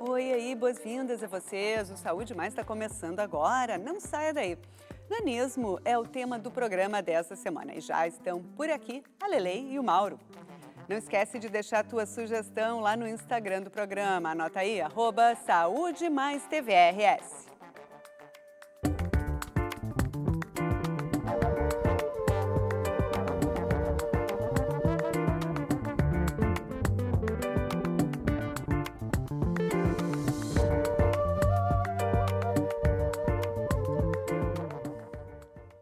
Oi, e aí, boas-vindas a vocês. O Saúde Mais está começando agora. Não saia daí. Nanismo é o tema do programa dessa semana e já estão por aqui a Lelei e o Mauro. Não esquece de deixar a tua sugestão lá no Instagram do programa. Anota aí, @Saúde Mais TVRS.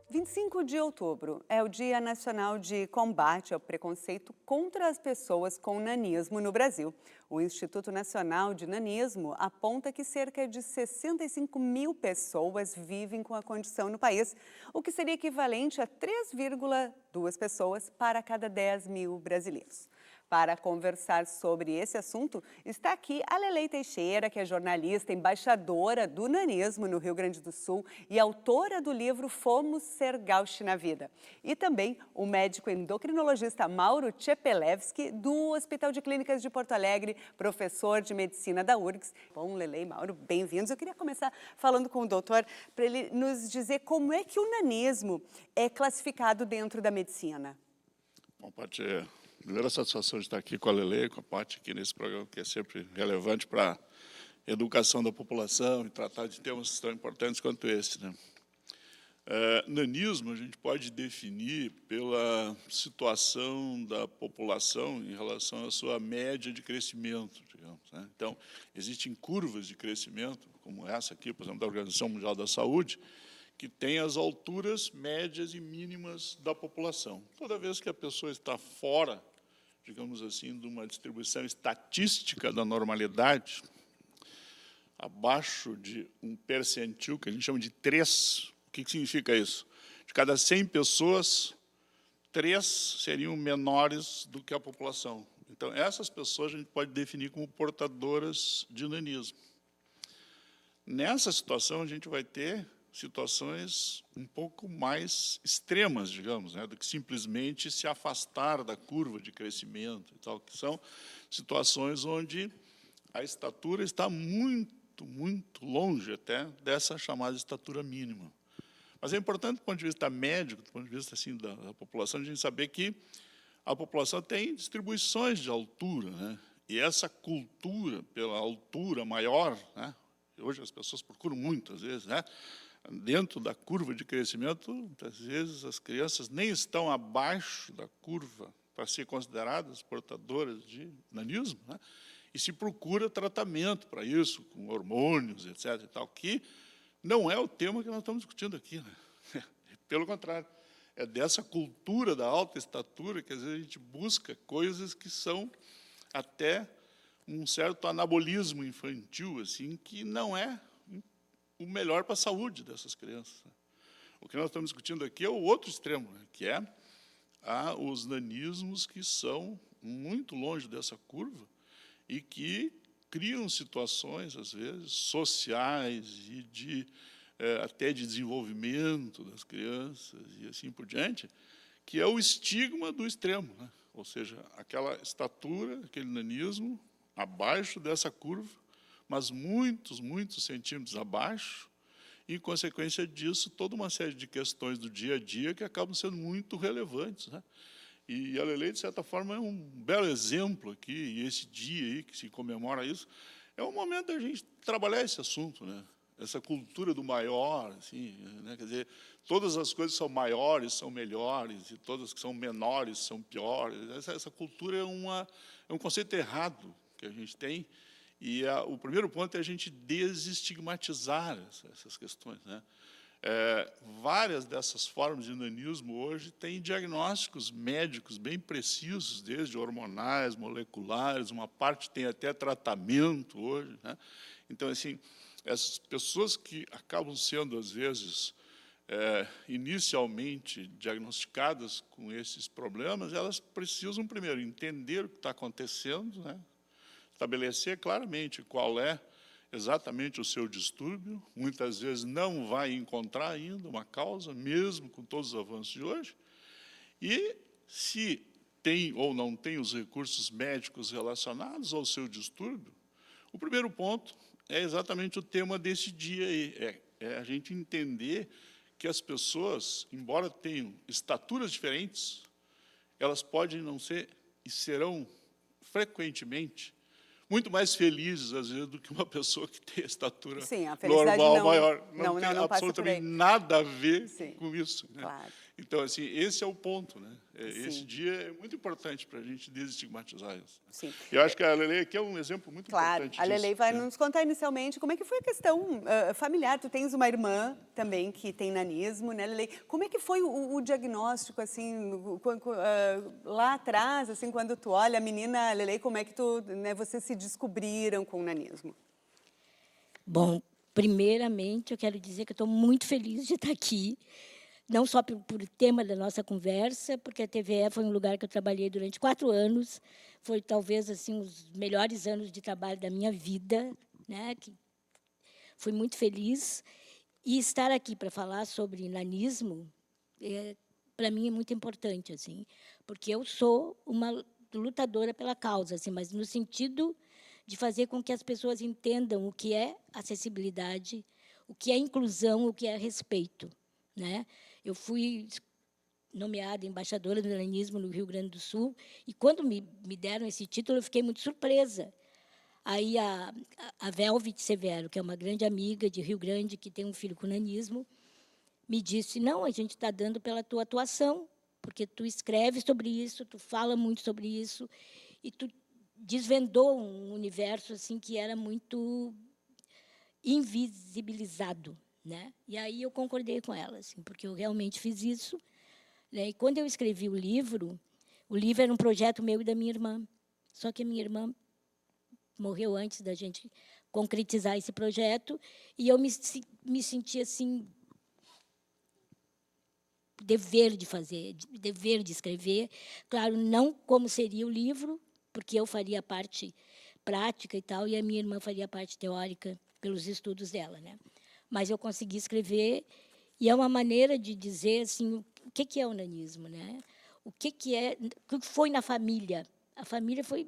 25 de outubro é o Dia Nacional de Combate ao Preconceito contra as Pessoas com Nanismo no Brasil. O Instituto Nacional de Nanismo aponta que cerca de 65 mil pessoas vivem com a condição no país, o que seria equivalente a 3,2 pessoas para cada 10 mil brasileiros. Para conversar sobre esse assunto, está aqui a Lelei Teixeira, que é jornalista, embaixadora do nanismo no Rio Grande do Sul e autora do livro Fomos Ser Gauche na Vida. E também o médico endocrinologista Mauro Tchepelevski, do Hospital de Clínicas de Porto Alegre, professor de medicina da URGS. Bom, Lelei e Mauro, bem-vindos. Eu queria começar falando com o doutor para ele nos dizer como é que o nanismo é classificado dentro da medicina. Bom, Paty, primeira satisfação de estar aqui com a Lelei, com a Paty, aqui nesse programa que é sempre relevante para a educação da população e tratar de temas tão importantes quanto esse, né? Nanismo a gente pode definir pela situação da população em relação à sua média de crescimento, digamos, né? Então, existem curvas de crescimento, como essa aqui, por exemplo, da Organização Mundial da Saúde, que tem as alturas médias e mínimas da população. Toda vez que a pessoa está fora, digamos assim, de uma distribuição estatística da normalidade, abaixo de um percentil, que a gente chama de 3, o que significa isso? De cada 100 pessoas, 3 seriam menores do que a população. Então, essas pessoas a gente pode definir como portadoras de nanismo. Nessa situação, a gente vai ter situações um pouco mais extremas, digamos, né, do que simplesmente se afastar da curva de crescimento e tal, que são situações onde a estatura está muito longe até dessa chamada estatura mínima. Mas é importante, do ponto de vista médico, do ponto de vista assim, da população, a gente saber que a população tem distribuições de altura, né, e essa cultura pela altura maior, né, hoje as pessoas procuram muito, às vezes, né, dentro da curva de crescimento, muitas vezes as crianças nem estão abaixo da curva para ser consideradas portadoras de nanismo, né? E se procura tratamento para isso, com hormônios, etc. e tal, que não é o tema que nós estamos discutindo aqui, né? Pelo contrário, é dessa cultura da alta estatura que às vezes a gente busca coisas que são até um certo anabolismo infantil, assim, que não é o melhor para a saúde dessas crianças. O que nós estamos discutindo aqui é o outro extremo, né, que é os nanismos que são muito longe dessa curva e que criam situações, às vezes, sociais e até de desenvolvimento das crianças e assim por diante, que é o estigma do extremo, né? Ou seja, aquela estatura, aquele nanismo abaixo dessa curva, mas muitos centímetros abaixo, e, em consequência disso, toda uma série de questões do dia a dia que acabam sendo muito relevantes, né? E a Lelei, de certa forma, é um belo exemplo aqui, e esse dia aí que se comemora isso, é um momento da gente trabalhar esse assunto, né? Essa cultura do maior, assim, né? Quer dizer, todas as coisas que são maiores são melhores, e todas que são menores são piores. Essa cultura é um conceito errado que a gente tem. E o primeiro ponto é a gente desestigmatizar essas questões, né? Várias dessas formas de nanismo hoje têm diagnósticos médicos bem precisos, desde hormonais, moleculares, uma parte tem até tratamento hoje, né? Então, assim, essas pessoas que acabam sendo, às vezes, inicialmente diagnosticadas com esses problemas, elas precisam, primeiro, entender o que está acontecendo, né? Estabelecer claramente qual é exatamente o seu distúrbio, muitas vezes não vai encontrar ainda uma causa, mesmo com todos os avanços de hoje, e se tem ou não tem os recursos médicos relacionados ao seu distúrbio, O primeiro ponto é exatamente o tema desse dia aí, é a gente entender que as pessoas, embora tenham estaturas diferentes, elas podem não ser e serão frequentemente muito mais felizes, às vezes, do que uma pessoa que tem a estatura Sim, a felicidade normal, maior. não Tem passa por absolutamente aí. nada a ver Sim, com isso, né? claro. Então, assim, esse é o ponto, né? Esse Sim. dia é muito importante para a gente desestigmatizar isso. Sim. Eu acho que a Lelê aqui é um exemplo muito Claro, importante a Lelê disso, vai né? nos contar inicialmente como é que foi a questão familiar. Tu tens uma irmã também que tem nanismo, né, Lelê? Como é que foi o diagnóstico, assim, lá atrás, assim, quando tu olha a menina, Lelê, como é que vocês se descobriram com o nanismo? Bom, primeiramente, eu quero dizer que eu estou muito feliz de estar aqui, não só por tema da nossa conversa, porque a TVE foi um lugar que eu trabalhei durante 4 anos, foi talvez assim os melhores anos de trabalho da minha vida, né? Que fui muito feliz. E estar aqui para falar sobre nanismo, para mim é muito importante, assim, porque eu sou uma lutadora pela causa, assim, mas no sentido de fazer com que as pessoas entendam o que é acessibilidade, o que é inclusão, o que é respeito, né? Eu fui nomeada embaixadora do nanismo no Rio Grande do Sul, e quando me deram esse título, eu fiquei muito surpresa. Aí a Velvet Severo, que é uma grande amiga de Rio Grande, que tem um filho com nanismo, me disse, não, a gente está dando pela tua atuação, porque tu escreve sobre isso, tu fala muito sobre isso, e tu desvendou um universo assim que era muito invisibilizado, né? E aí eu concordei com ela, assim, porque eu realmente fiz isso, né? E quando eu escrevi o livro era um projeto meu e da minha irmã. Só que a minha irmã morreu antes da gente concretizar esse projeto, e eu me senti assim dever de fazer, dever de escrever. Claro, não como seria o livro, porque eu faria a parte prática e tal, e a minha irmã faria a parte teórica pelos estudos dela, né? Mas eu consegui escrever, e é uma maneira de dizer assim o que é o nanismo, né? O que foi na família. A família foi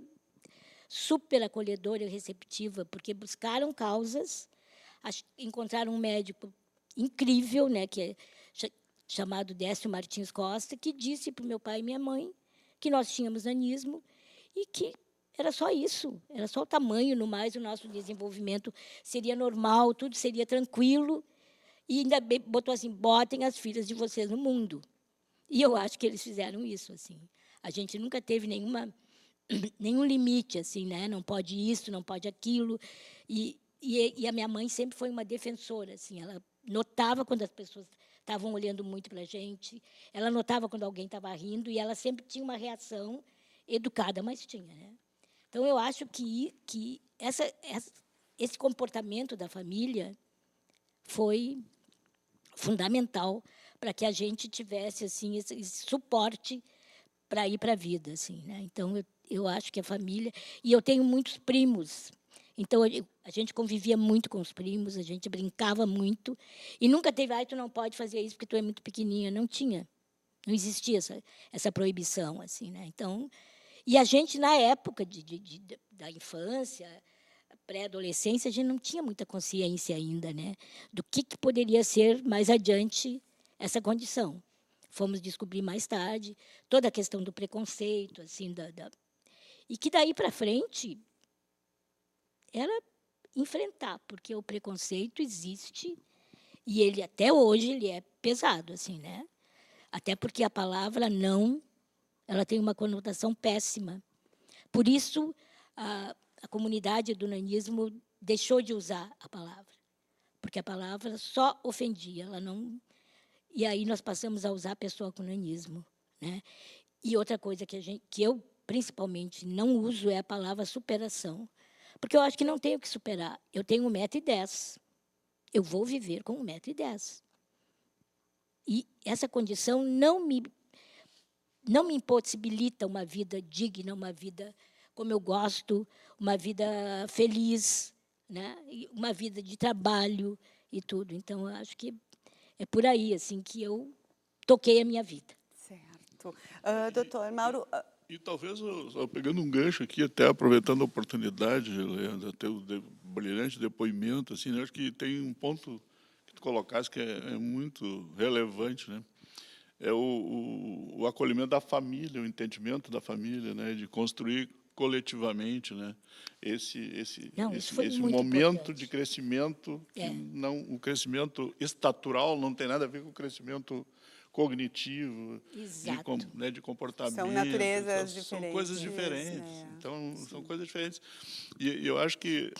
super acolhedora e receptiva, porque buscaram causas, encontraram um médico incrível, né, que é chamado Décio Martins Costa, que disse para o meu pai e minha mãe que nós tínhamos nanismo e que era só isso, era só o tamanho, no mais o nosso desenvolvimento seria normal, tudo seria tranquilo, e ainda botou assim, botem as filhas de vocês no mundo. E eu acho que eles fizeram isso, assim. A gente nunca teve nenhum limite, assim, né? Não pode isso, não pode aquilo. E a minha mãe sempre foi uma defensora, assim. Ela notava quando as pessoas estavam olhando muito para a gente, ela notava quando alguém estava rindo, e ela sempre tinha uma reação educada, mas tinha, né? Então, eu acho que esse comportamento da família foi fundamental para que a gente tivesse assim esse suporte para ir para a vida, assim, né? Então eu acho que a família, e eu tenho muitos primos, então a gente convivia muito com os primos, a gente brincava muito, e nunca teve, ai, tu não pode fazer isso porque tu é muito pequenininha, não tinha, não existia essa proibição, assim, né? Então, e a gente na época da infância, pré-adolescência, a gente não tinha muita consciência ainda, né, do que poderia ser mais adiante essa condição. Fomos descobrir mais tarde toda a questão do preconceito, assim, e que daí para frente era enfrentar, porque o preconceito existe e ele até hoje ele é pesado, assim, né? Até porque a palavra não, ela tem uma conotação péssima. Por isso a comunidade do nanismo deixou de usar a palavra, porque a palavra só ofendia, ela não. E aí nós passamos a usar a pessoa com nanismo, né? E outra coisa que eu principalmente não uso é a palavra superação, porque eu acho que não tenho que superar. Eu tenho 1,10 m, eu vou viver com 1,10 m. E essa condição não me impossibilita uma vida digna, uma vida como eu gosto, uma vida feliz, né? Uma vida de trabalho e tudo. Então, eu acho que é por aí assim que eu toquei a minha vida. Certo. Doutor Mauro, E talvez, pegando um gancho aqui, até aproveitando a oportunidade, Leandro, até o brilhante depoimento, assim, né, acho que tem um ponto que tu colocaste que é muito relevante, né? É o acolhimento da família, o entendimento da família, né, de construir coletivamente, né, Não, isso foi esse muito momento importante. de crescimento, que É. não, o crescimento estatural não tem nada a ver com o crescimento cognitivo, Exato. né, de comportamento. São naturezas São coisas diferentes, diferentes. né? Então, são coisas diferentes. E eu acho que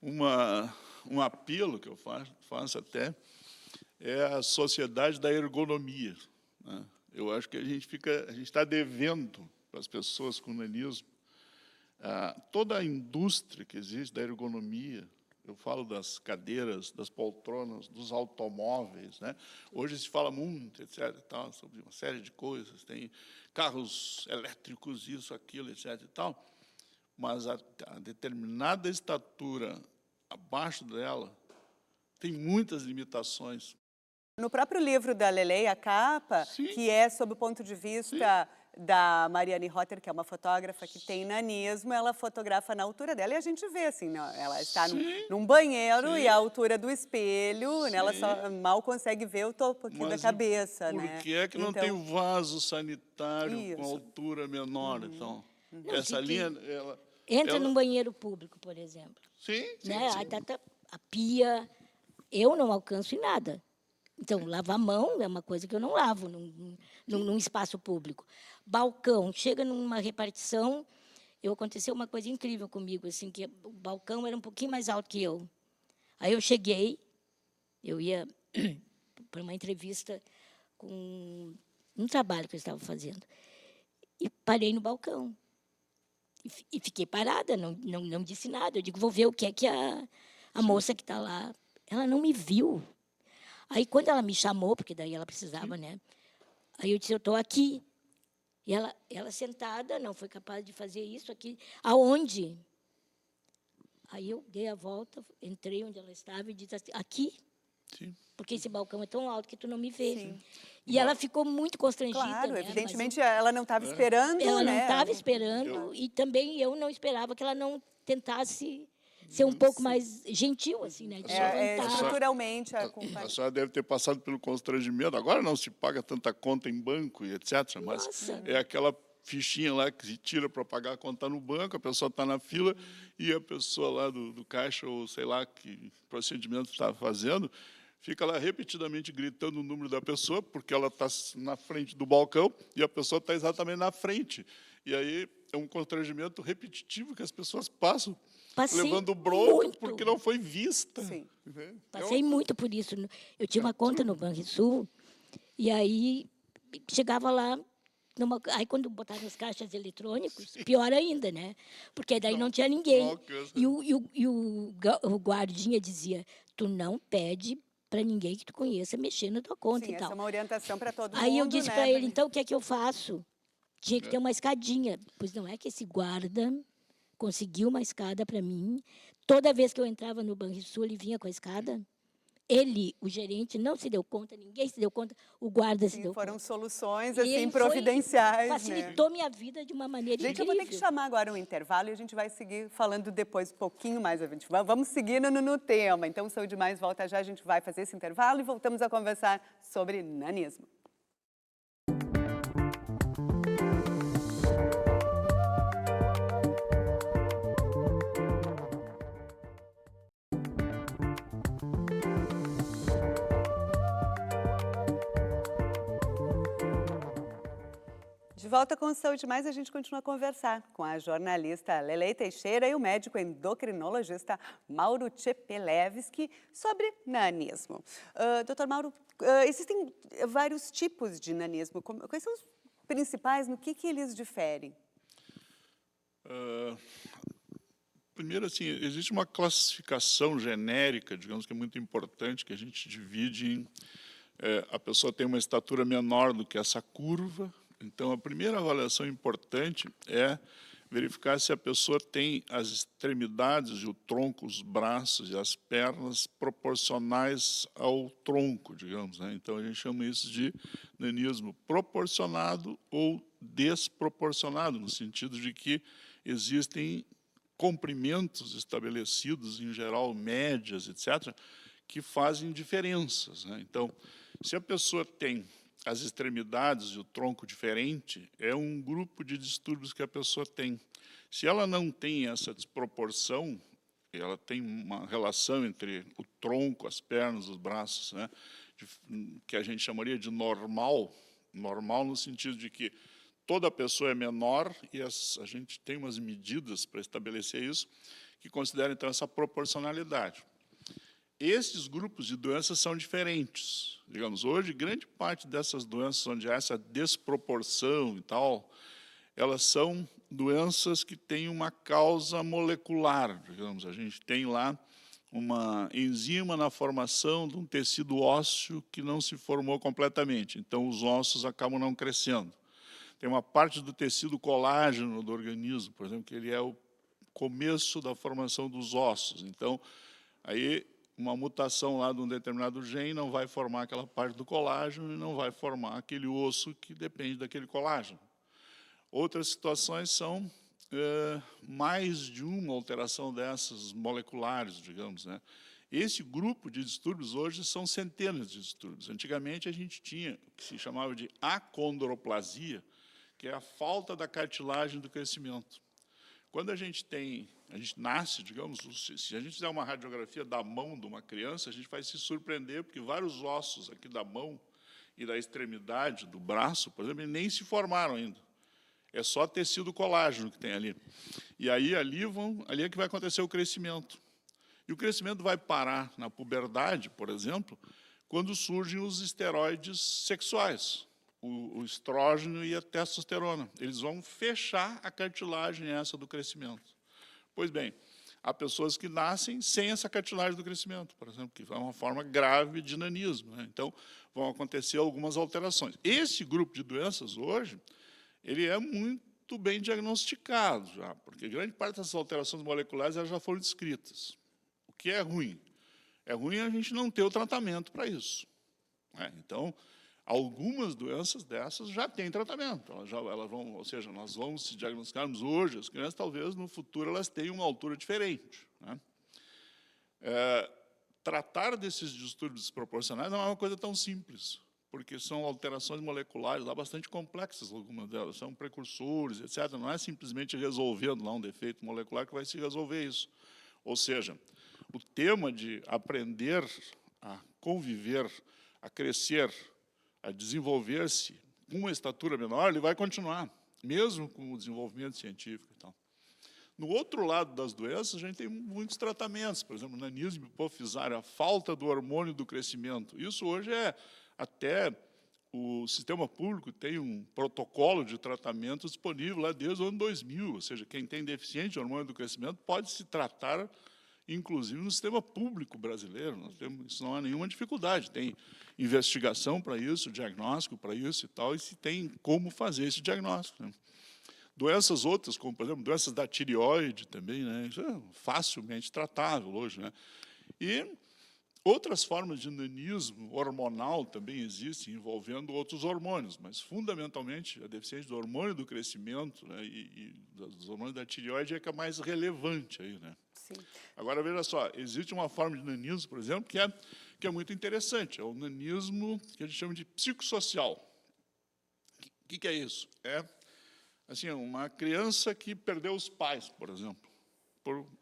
um apelo que eu faço até é a sociedade da ergonomia, né? Eu acho que a gente está devendo para as pessoas com nanismo toda a indústria que existe da ergonomia. Eu falo das cadeiras, das poltronas, dos automóveis, né? Hoje se fala muito, etc., e tal, sobre uma série de coisas. Tem carros elétricos, isso, aquilo, etc. e tal. Mas a determinada estatura abaixo dela tem muitas limitações. No próprio livro da Lelei, a capa, Sim. que é sob o ponto de vista da Mariane Rotter, que é uma fotógrafa que tem nanismo, ela fotografa na altura dela e a gente vê, assim, né, ela está num banheiro Sim. e a altura do espelho, né, ela Sim. só mal consegue ver o topo aqui da Mas cabeça, por né? que é que não tem o vaso sanitário com Isso. altura menor, então? Não, Essa que linha, entra ela- num banheiro público, por exemplo. Sim, sim, Né? sim. Aí tá a pia, eu não alcanço em nada. Então, lavar a mão é uma coisa que eu não lavo num espaço público. Balcão, chega numa repartição, aconteceu uma coisa incrível comigo, assim, que o balcão era um pouquinho mais alto que eu. Aí eu cheguei, eu ia para uma entrevista com um trabalho que eu estava fazendo, e parei no balcão. E fiquei parada, não disse nada. Eu digo, vou ver o que é que a moça que está lá, ela não me viu. Aí, quando ela me chamou, porque daí ela precisava, né? Aí eu disse, eu estou aqui. E ela sentada, não foi capaz de fazer isso aqui. Aonde? Aí eu dei a volta, entrei onde ela estava e disse assim, aqui? Sim. Porque esse balcão é tão alto que tu não me vê. Sim. E ela ficou muito constrangida. Claro, né? evidentemente ela não estava esperando, Ela não né? estava esperando e também eu não esperava que ela não tentasse ser um pouco mais gentil, assim, né? De levantar. Estruturalmente a A culpa. senhora deve ter passado pelo constrangimento. Agora não se paga tanta conta em banco e etc., mas Nossa. é aquela fichinha lá que se tira para pagar a conta no banco, a pessoa está na fila e a pessoa lá do caixa, ou sei lá que procedimento está fazendo, fica lá repetidamente gritando o número da pessoa, porque ela está na frente do balcão e a pessoa está exatamente na frente. E aí é um constrangimento repetitivo que as pessoas passam, Passei levando bronca muito. porque não foi vista. Sim. Né? Passei muito por isso. Eu tinha uma conta no Banrisul e aí chegava lá, aí quando botaram os caixas eletrônicos, pior ainda, né? Porque daí não tinha ninguém. não alcança. O guardinha dizia, tu não pede para ninguém que tu conheça mexer na tua conta Sim, e essa é tal. uma orientação para todo mundo, Aí eu disse né? para ele, então o que é que eu faço? Tinha que ter uma escadinha. Pois não é que esse guarda conseguiu uma escada para mim. Toda vez que eu entrava no Banrisul, ele vinha com a escada. Ele, o gerente, não se deu conta, ninguém se deu conta, o guarda se Sim, deu foram conta. soluções, E assim, ele providenciais, né? facilitou minha vida de uma maneira Gente, eu incrível. vou ter que chamar agora um intervalo e a gente vai seguir falando depois um pouquinho mais. Vamos seguindo no tema. Então, Saúde Mais volta já, a gente vai fazer esse intervalo e voltamos a conversar sobre nanismo. De volta com o Saúde Mais, a gente continua a conversar com a jornalista Lelei Teixeira e o médico endocrinologista Mauro Tchepelevski sobre nanismo. Doutor Mauro, existem vários tipos de nanismo. Quais são os principais? No que eles diferem? Primeiro, assim, existe uma classificação genérica, digamos que é muito importante, que a gente divide em... a pessoa tem uma estatura menor do que essa curva. Então, a primeira avaliação importante é verificar se a pessoa tem as extremidades e o tronco, os braços e as pernas proporcionais ao tronco, digamos, né? Então, a gente chama isso de nanismo proporcionado ou desproporcionado, no sentido de que existem comprimentos estabelecidos, em geral, médias, etc., que fazem diferenças, né? Então, se a pessoa tem as extremidades e o tronco diferente, é um grupo de distúrbios que a pessoa tem. Se ela não tem essa desproporção, ela tem uma relação entre o tronco, as pernas, os braços, né, que a gente chamaria de normal, normal no sentido de que toda pessoa é menor e a gente tem umas medidas para estabelecer isso, que consideram, então, essa proporcionalidade. Esses grupos de doenças são diferentes. Digamos, hoje, grande parte dessas doenças onde há essa desproporção e tal, elas são doenças que têm uma causa molecular. Digamos, a gente tem lá uma enzima na formação de um tecido ósseo que não se formou completamente. Então, os ossos acabam não crescendo. Tem uma parte do tecido colágeno do organismo, por exemplo, que ele é o começo da formação dos ossos. Então, aí uma mutação lá de um determinado gene não vai formar aquela parte do colágeno e não vai formar aquele osso que depende daquele colágeno. Outras situações são mais de uma alteração dessas moleculares, digamos, né? Esse grupo de distúrbios hoje são centenas de distúrbios. Antigamente a gente tinha o que se chamava de acondroplasia, que é a falta da cartilagem do crescimento. Quando a gente nasce, digamos, se a gente fizer uma radiografia da mão de uma criança, a gente vai se surpreender, porque vários ossos aqui da mão e da extremidade do braço, por exemplo, nem se formaram ainda. É só tecido colágeno que tem ali. E aí ali é que vai acontecer o crescimento. E o crescimento vai parar na puberdade, por exemplo, quando surgem os esteroides sexuais, o estrógeno e a testosterona. Eles vão fechar a cartilagem essa do crescimento. Pois bem, há pessoas que nascem sem essa cartilagem do crescimento, por exemplo, que é uma forma grave de nanismo, né? Então, vão acontecer algumas alterações. Esse grupo de doenças, hoje, ele é muito bem diagnosticado, já, porque grande parte dessas alterações moleculares elas já foram descritas. O que é ruim? É ruim a gente não ter o tratamento para isso, né? Então, algumas doenças dessas já têm tratamento. Elas vão, ou seja, nós vamos, se diagnosticarmos hoje, as crianças, talvez, no futuro, elas tenham uma altura diferente, né? Tratar desses distúrbios desproporcionais não é uma coisa tão simples, porque são alterações moleculares lá bastante complexas, algumas delas. São precursores, etc. Não é simplesmente resolvendo lá um defeito molecular que vai se resolver isso. Ou seja, o tema de aprender a conviver, a crescer, a desenvolver-se com uma estatura menor, ele vai continuar, mesmo com o desenvolvimento científico e tal. No outro lado das doenças, a gente tem muitos tratamentos, por exemplo, nanismo hipofisário, a falta do hormônio do crescimento. Isso hoje até o sistema público tem um protocolo de tratamento disponível lá desde o ano 2000, ou seja, quem tem deficiente de hormônio do crescimento pode se tratar, inclusive no sistema público brasileiro. Isso não há nenhuma dificuldade, tem investigação para isso, diagnóstico para isso e tal, e se tem como fazer esse diagnóstico, né? Doenças outras, como, por exemplo, doenças da tireoide também, né? Isso é facilmente tratável hoje, né? E outras formas de nanismo hormonal também existem, envolvendo outros hormônios, mas, fundamentalmente, a deficiência do hormônio do crescimento, né, e dos hormônios da tireoide é que é mais relevante aí, né? Sim. Agora, veja só, existe uma forma de nanismo, por exemplo, que é muito interessante, é o nanismo que a gente chama de psicossocial. O que é isso? É assim, uma criança que perdeu os pais, por exemplo,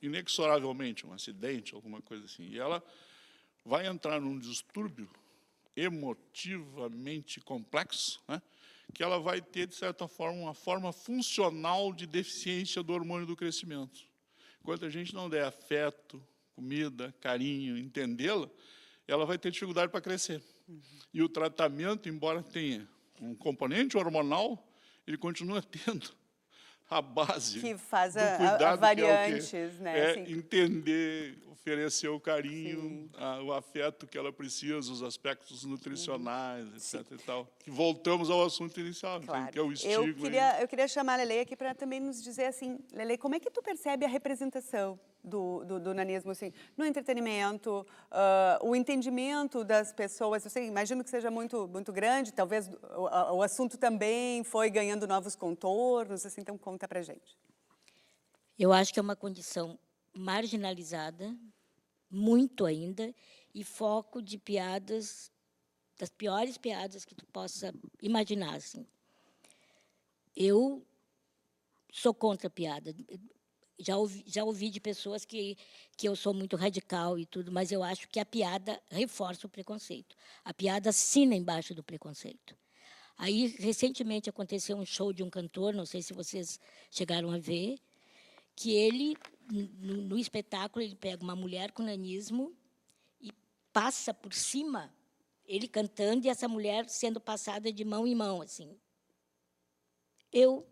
inexoravelmente, um acidente, alguma coisa assim, e ela vai entrar num distúrbio emotivamente complexo, né, que ela vai ter, de certa forma, uma forma funcional de deficiência do hormônio do crescimento. Enquanto a gente não der afeto, comida, carinho, entendê-la, ela vai ter dificuldade para crescer. E o tratamento, embora tenha um componente hormonal, ele continua tendo a base que faz do cuidado, variantes, que é né? Assim. Entender, oferecer o carinho, o afeto que ela precisa, os aspectos nutricionais, etc. E tal. Que voltamos ao assunto inicial, Claro. que é o estigma. Eu queria chamar a Lelei aqui para também nos dizer assim, Lelei, como é que tu percebe a representação do nanismo, assim, no entretenimento, o entendimento das pessoas, eu sei, imagino que seja muito, muito grande, talvez o assunto também foi ganhando novos contornos, assim, então conta pra gente. Eu acho que é uma condição marginalizada, muito ainda, e foco de piadas, das piores piadas que tu possa imaginar, assim. Eu sou contra a piada. Já ouvi de pessoas que eu sou muito radical e tudo, mas eu acho que a piada reforça o preconceito. A piada assina embaixo do preconceito. Aí, recentemente, aconteceu um show de um cantor, não sei se vocês chegaram a ver, que ele, no espetáculo, ele pega uma mulher com nanismo e passa por cima, ele cantando e essa mulher sendo passada de mão em mão, assim. Eu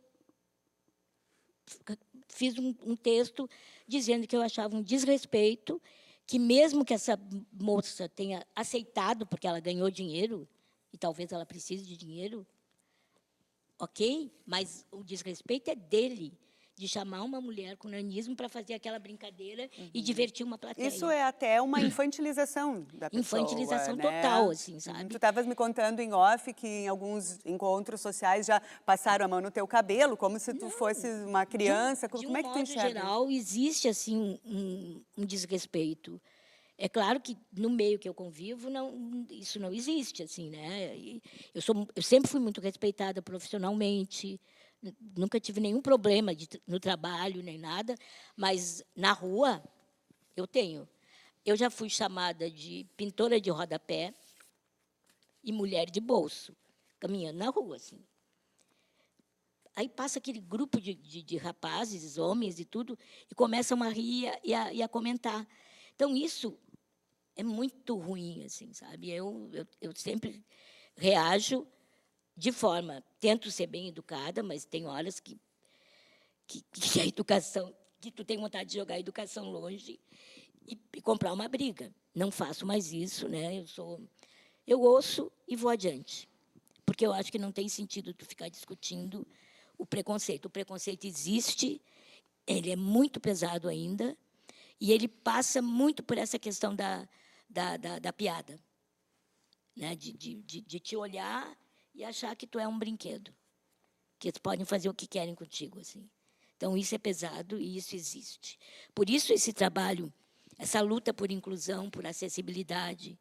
fiz um texto dizendo que eu achava um desrespeito, que mesmo que essa moça tenha aceitado, porque ela ganhou dinheiro, e talvez ela precise de dinheiro, ok? Mas o desrespeito é dele, de chamar uma mulher com nanismo para fazer aquela brincadeira e divertir uma plateia. Isso é até uma infantilização da pessoa, Infantilização né? total, assim, sabe? Tu estavas me contando em off que em alguns encontros sociais já passaram a mão no teu cabelo, como se tu fosse uma criança. Como é que tu enxerga? De um modo geral, existe assim um desrespeito. É claro que no meio que eu convivo isso não existe, assim, né? E eu sempre fui muito respeitada profissionalmente, nunca tive nenhum problema no trabalho nem nada, mas na rua eu tenho. Eu já fui chamada de pintora de rodapé e mulher de bolso, caminhando na rua, assim. Aí passa aquele grupo de rapazes, homens e tudo, e começam a rir e a comentar. Então, isso é muito ruim, assim, sabe? Eu sempre reajo de forma, tento ser bem educada, mas tem horas que a educação, que tu tem vontade de jogar a educação longe e comprar uma briga. Não faço mais isso, né? Eu ouço e vou adiante, porque eu acho que não tem sentido tu ficar discutindo o preconceito. O preconceito existe, ele é muito pesado ainda, e ele passa muito por essa questão da piada, né? De te olhar e achar que tu é um brinquedo, que eles podem fazer o que querem contigo, assim. Então, isso é pesado e isso existe. Por isso, esse trabalho, essa luta por inclusão, por acessibilidade,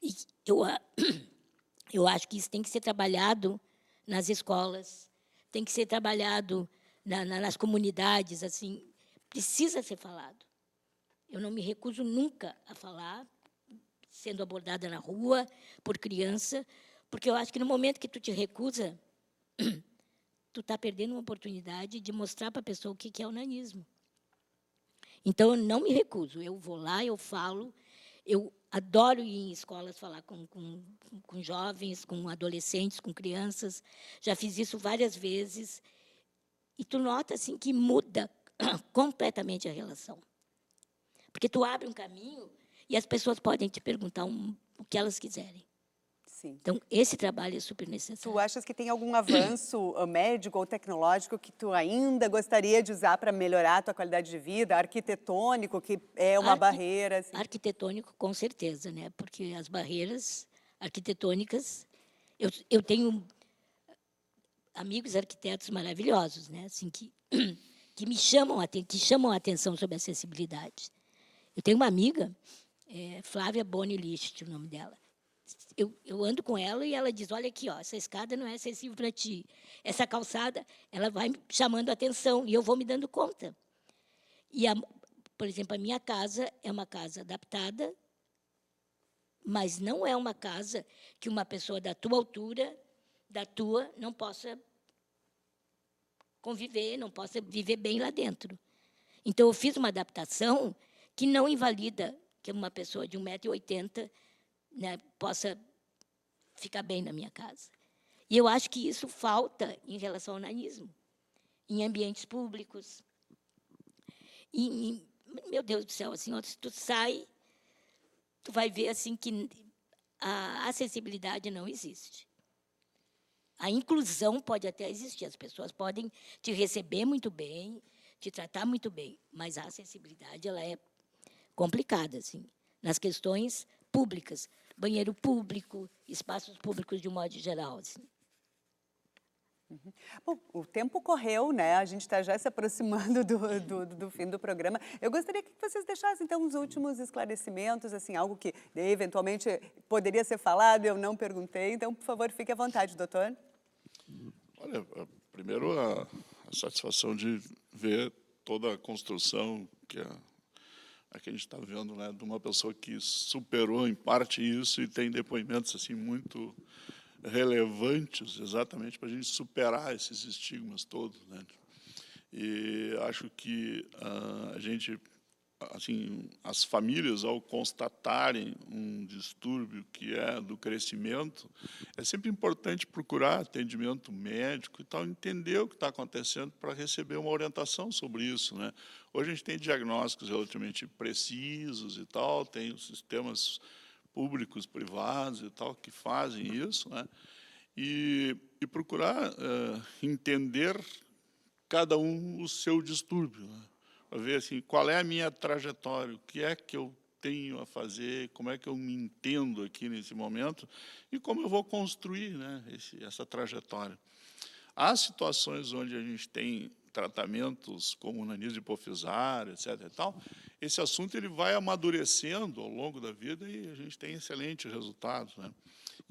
e eu acho que isso tem que ser trabalhado nas escolas, tem que ser trabalhado nas comunidades, assim, precisa ser falado. Eu não me recuso nunca a falar, sendo abordada na rua, por criança, porque eu acho que no momento que tu te recusa, tu está perdendo uma oportunidade de mostrar para a pessoa o que é o nanismo. Então, eu não me recuso, eu vou lá, eu falo, eu adoro ir em escolas falar com jovens, com adolescentes, com crianças, já fiz isso várias vezes, e tu nota assim, que muda completamente a relação. Porque tu abre um caminho e as pessoas podem te perguntar o que elas quiserem. Sim. Então, esse trabalho é super necessário. Tu achas que tem algum avanço médico ou tecnológico que tu ainda gostaria de usar para melhorar a tua qualidade de vida, arquitetônico, que é uma barreira? Assim. Arquitetônico, com certeza, né? Porque as barreiras arquitetônicas... Eu tenho amigos arquitetos maravilhosos, né? Assim, que me chamam a atenção sobre acessibilidade. Eu tenho uma amiga, Flávia Boni Licht, o nome dela. Eu ando com ela e ela diz, olha aqui, ó, essa escada não é acessível para ti. Essa calçada, ela vai chamando a atenção e eu vou me dando conta. E, por exemplo, a minha casa é uma casa adaptada, mas não é uma casa que uma pessoa da tua altura, não possa conviver, não possa viver bem lá dentro. Então, eu fiz uma adaptação que não invalida que uma pessoa de 1,80 m, né, possa ficar bem na minha casa. E eu acho que isso falta em relação ao nanismo, em ambientes públicos. Meu Deus do céu, assim, se tu sai, tu vai ver assim, que a acessibilidade não existe. A inclusão pode até existir, as pessoas podem te receber muito bem, te tratar muito bem, mas a acessibilidade ela é complicada, assim, nas questões públicas, banheiro público, espaços públicos de um modo geral, assim. Bom, o tempo correu, né? A gente está já se aproximando do fim do programa. Eu gostaria que vocês deixassem, então, os últimos esclarecimentos, assim, algo que eventualmente poderia ser falado, eu não perguntei. Então, por favor, fique à vontade, doutor. Olha, primeiro a satisfação de ver toda a construção que a gente está vendo, né, de uma pessoa que superou em parte isso e tem depoimentos assim muito relevantes exatamente para a gente superar esses estigmas todos, né? E acho que a gente, assim, as famílias, ao constatarem um distúrbio que é do crescimento, é sempre importante procurar atendimento médico e tal, entender o que está acontecendo para receber uma orientação sobre isso, né? Hoje a gente tem diagnósticos relativamente precisos e tal, tem os sistemas públicos, privados e tal, que fazem isso, né? E procurar entender cada um o seu distúrbio, né? Para ver assim, qual é a minha trajetória, o que é que eu tenho a fazer, como é que eu me entendo aqui nesse momento e como eu vou construir, né, essa trajetória. Há situações onde a gente tem tratamentos como nanismo hipofisário, etc. e tal, esse assunto ele vai amadurecendo ao longo da vida e a gente tem excelentes resultados, né?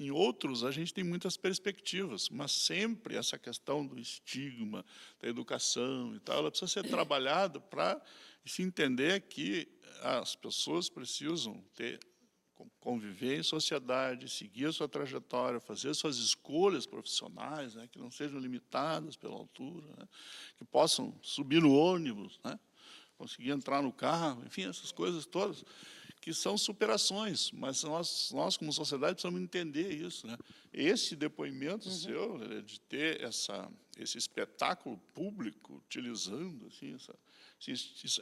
Em outros, a gente tem muitas perspectivas, mas sempre essa questão do estigma, da educação e tal, ela precisa ser trabalhada para se entender que as pessoas precisam conviver em sociedade, seguir a sua trajetória, fazer suas escolhas profissionais, né, que não sejam limitadas pela altura, né, que possam subir no ônibus, né, conseguir entrar no carro, enfim, essas coisas todas, que são superações, mas nós como sociedade, precisamos entender isso, né? Esse depoimento seu, né, de ter esse espetáculo público utilizando, assim,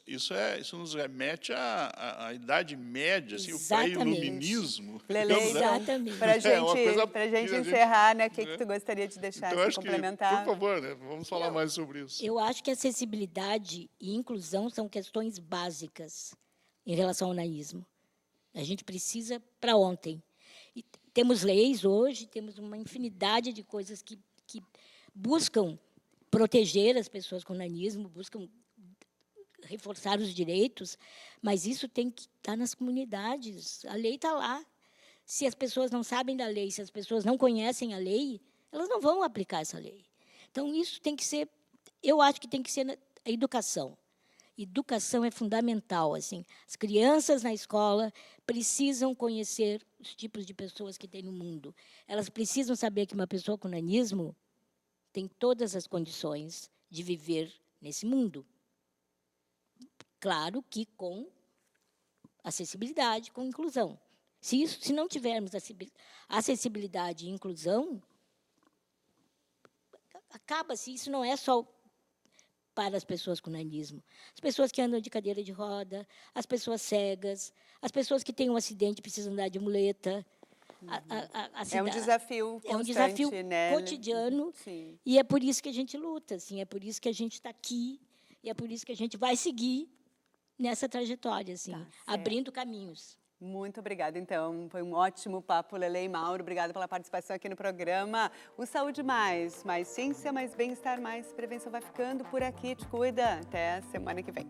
isso nos remete à Idade Média, assim, o pré-iluminismo. Lelê, Exatamente. para a gente encerrar, né, o que tu gostaria de deixar, então, acho complementar? Que, por favor, né, vamos falar mais sobre isso. Eu acho que acessibilidade e inclusão são questões básicas em relação ao nanismo. A gente precisa para ontem. E temos leis hoje, temos uma infinidade de coisas que buscam proteger as pessoas com nanismo, buscam reforçar os direitos, mas isso tem que estar nas comunidades. A lei está lá. Se as pessoas não sabem da lei, se as pessoas não conhecem a lei, elas não vão aplicar essa lei. Então, isso tem que ser, eu acho que tem que ser a educação. Educação é fundamental, assim. As crianças na escola precisam conhecer os tipos de pessoas que tem no mundo. Elas precisam saber que uma pessoa com nanismo tem todas as condições de viver nesse mundo. Claro que com acessibilidade, com inclusão. Se não tivermos acessibilidade e inclusão, acaba-se. Isso não é só para as pessoas com nanismo. As pessoas que andam de cadeira de roda, as pessoas cegas, as pessoas que têm um acidente e precisam andar de muleta. É um desafio constante, é um desafio né? cotidiano. Sim. E é por isso que a gente luta, assim, é por isso que a gente está aqui, e é por isso que a gente vai seguir nessa trajetória, assim, abrindo caminhos. Muito obrigada, então. Foi um ótimo papo, Lelê e Mauro. Obrigada pela participação aqui no programa. O Saúde Mais ciência, mais bem-estar, mais prevenção vai ficando por aqui. Te cuida. Até a semana que vem.